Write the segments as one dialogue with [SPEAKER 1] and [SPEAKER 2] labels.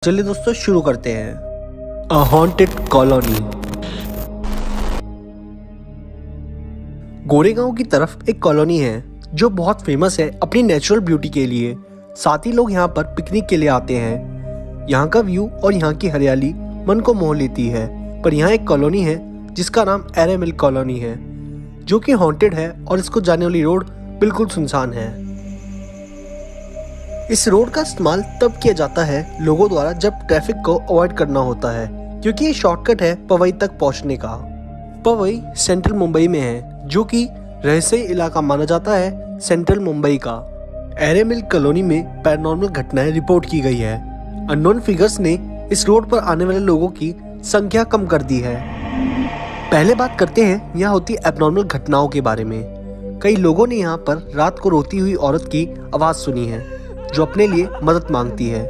[SPEAKER 1] चलिए दोस्तों शुरू करते हैं। अ हॉन्टेड कॉलोनी। गोरेगांव की तरफ एक कॉलोनी है जो बहुत फेमस है अपनी नेचुरल ब्यूटी के लिए। साथ ही लोग यहाँ पर पिकनिक के लिए आते हैं। यहाँ का व्यू और यहाँ की हरियाली मन को मोह लेती है। पर यहाँ एक कॉलोनी है जिसका नाम एरेमिल कॉलोनी है, जो कि हॉन्टेड है और इसको जाने वाली रोड बिल्कुल सुनसान है। इस रोड का इस्तेमाल तब किया जाता है लोगों द्वारा जब ट्रैफिक को अवॉइड करना होता है, क्योंकि ये शॉर्टकट है पवई तक पहुंचने का। पवई सेंट्रल मुंबई में है, जो कि रहस्यमय इलाका माना जाता है सेंट्रल मुंबई का। एरेमिल कॉलोनी में पैरानॉर्मल घटनाएं रिपोर्ट की गई है। अननोन फिगर्स ने इस रोड पर आने वाले लोगों की संख्या कम कर दी है। पहले बात करते हैं यहाँ होती एबनॉर्मल घटनाओं के बारे में। कई लोगों ने यहाँ पर रात को रोती हुई औरत की आवाज सुनी है जो अपने लिए मदद मांगती है।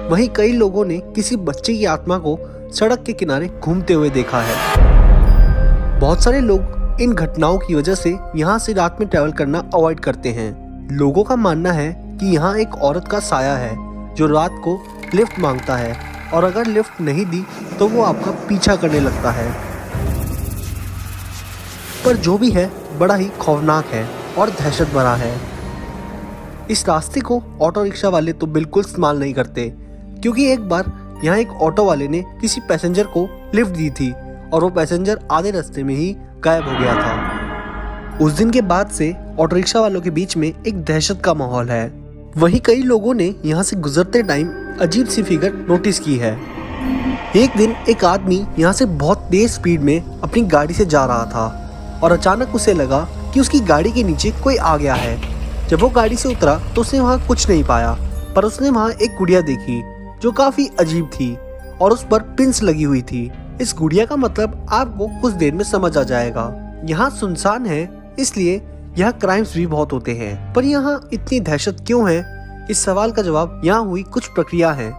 [SPEAKER 1] वहीं कई लोगों ने किसी बच्चे की आत्मा को सड़क के किनारे घूमते हुए देखा है। बहुत सारे लोग इन घटनाओं की वजह से यहाँ से रात में ट्रैवल करना अवॉइड करते हैं। लोगों का मानना है कि यहाँ एक औरत का साया है जो रात को लिफ्ट मांगता है, और अगर लिफ्ट नहीं दी तो वो आपका पीछा करने लगता है। पर जो भी है बड़ा ही खौफनाक है और दहशत भरा है। इस रास्ते को ऑटो रिक्शा वाले तो बिल्कुल इस्तेमाल नहीं करते, क्योंकि एक बार यहाँ एक ऑटो वाले ने किसी पैसेंजर को लिफ्ट दी थी और वो पैसेंजर आधे रास्ते में ही गायब हो गया था। उस दिन के बाद से ऑटो रिक्शा वालों के बीच में एक दहशत का माहौल है। वहीं कई लोगों ने यहाँ से गुजरते टाइम अजीब सी फिगर नोटिस की है। एक दिन एक आदमी यहाँ से बहुत तेज स्पीड में अपनी गाड़ी से जा रहा था और अचानक उसे लगा कि उसकी गाड़ी के नीचे कोई आ गया है। जब वो गाड़ी से उतरा तो उसने वहाँ कुछ नहीं पाया, पर उसने वहाँ एक गुड़िया देखी जो काफी अजीब थी और उस पर पिंस लगी हुई थी। इस गुड़िया का मतलब आपको कुछ देर में समझ आ जाएगा। यहाँ सुनसान है, इसलिए यहाँ क्राइम्स भी बहुत होते हैं। पर यहाँ इतनी दहशत क्यों है, इस सवाल का जवाब यहाँ हुई कुछ प्रक्रिया है।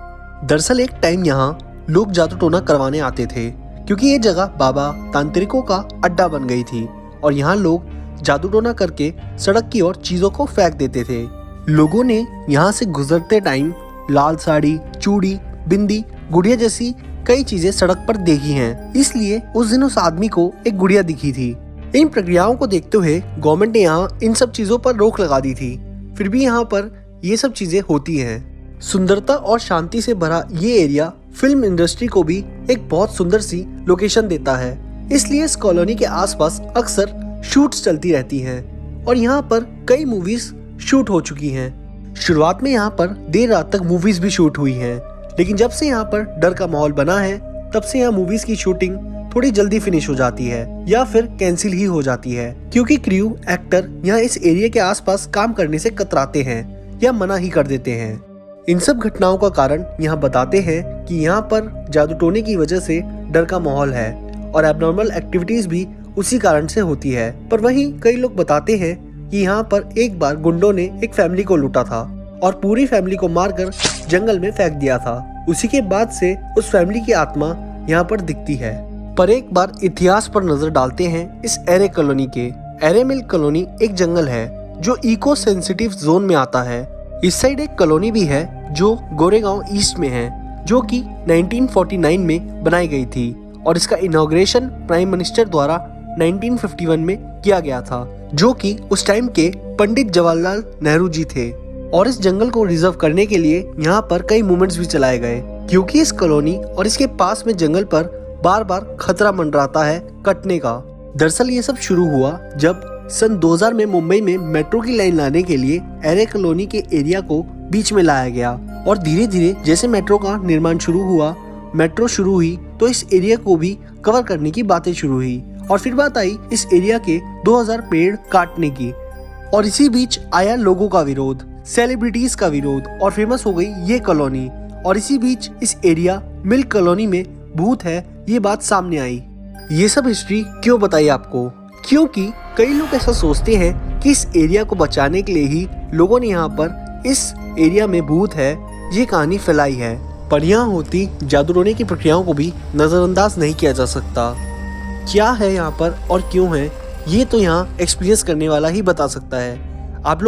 [SPEAKER 1] दरअसल एक टाइम यहाँ लोग जादू टोना करवाने आते थे, क्योंकि ये जगह बाबा तांत्रिकों का अड्डा बन गई थी और यहाँ लोग जादू टोना करके सड़क की ओर चीजों को फेंक देते थे। लोगों ने यहाँ से गुजरते टाइम लाल साड़ी, चूड़ी, बिंदी, गुड़िया जैसी कई चीजें सड़क पर देखी हैं। इसलिए उस दिन उस आदमी को एक गुड़िया दिखी थी। इन प्रक्रियाओं को देखते हुए गवर्नमेंट ने यहाँ इन सब चीजों पर रोक लगा दी थी, फिर भी यहाँ पर ये सब चीजें होती हैं। सुंदरता और शांति से भरा ये एरिया फिल्म इंडस्ट्री को भी एक बहुत सुंदर सी लोकेशन देता है। इसलिए इस कॉलोनी के आसपास अक्सर शूट्स चलती रहती हैं और यहाँ पर कई मूवीज शूट हो चुकी हैं। शुरुआत में यहाँ पर देर रात तक मूवीज भी शूट हुई हैं, लेकिन जब से यहाँ पर डर का माहौल बना है तब से यहाँ मूवीज की शूटिंग थोड़ी जल्दी फिनिश हो जाती है या फिर कैंसिल ही हो जाती है, क्योंकि क्रू एक्टर यहाँ इस एरिया के आसपास काम करने से कतराते हैं या मना ही कर देते हैं। इन सब घटनाओं का कारण यहाँ बताते हैं कि यहाँ पर जादू टोने की वजह से डर का माहौल है और एबनॉर्मल एक्टिविटीज भी उसी कारण से होती है। पर वहीं कई लोग बताते हैं कि यहाँ पर एक बार गुंडों ने एक फैमिली को लूटा था और पूरी फैमिली को मारकर जंगल में फेंक दिया था। उसी के बाद से उस फैमिली की आत्मा यहाँ पर दिखती है। पर एक बार इतिहास पर नजर डालते हैं इस एरे कॉलोनी के। एरेमिल कॉलोनी एक जंगल है जो इको सेंसिटिव जोन में आता है। इस साइड एक कॉलोनी भी है जो गोरेगांव ईस्ट में है, जो कि 1949 में बनाई गई थी और इसका इनॉग्रेशन प्राइम मिनिस्टर द्वारा 1951 में किया गया था, जो कि उस टाइम के पंडित जवाहरलाल नेहरू जी थे। और इस जंगल को रिजर्व करने के लिए यहाँ पर कई मूवमेंट्स भी चलाए गए, क्योंकि इस कॉलोनी और इसके पास में जंगल पर बार बार खतरा मंडराता है कटने का। दरअसल ये सब शुरू हुआ जब सन 2000 में मुंबई में मेट्रो की लाइन लाने के लिए एरे कॉलोनी के एरिया को बीच में लाया गया और धीरे धीरे जैसे मेट्रो का निर्माण शुरू हुआ, मेट्रो शुरू हुई तो इस एरिया को भी कवर करने की बातें शुरू हुई और फिर बात आई इस एरिया के 2000 पेड़ काटने की। और इसी बीच आया लोगों का विरोध, सेलिब्रिटीज का विरोध और फेमस हो गई ये कॉलोनी। और इसी बीच इस एरिया मिल कॉलोनी में भूत है ये बात सामने आई। ये सब हिस्ट्री क्यों बताई आपको? क्योंकि कई लोग ऐसा सोचते हैं कि इस एरिया को बचाने के लिए ही लोगों ने यहाँ पर इस एरिया में भूत है ये कहानी फैलाई है। पर यहाँ होती जादू टोने की प्रक्रियाओं को भी नजरअंदाज नहीं किया जा सकता। क्या है यहाँ पर और क्यों है ये तो यहाँ एक्सपीरियंस करने वाला ही बता सकता है। आप लोग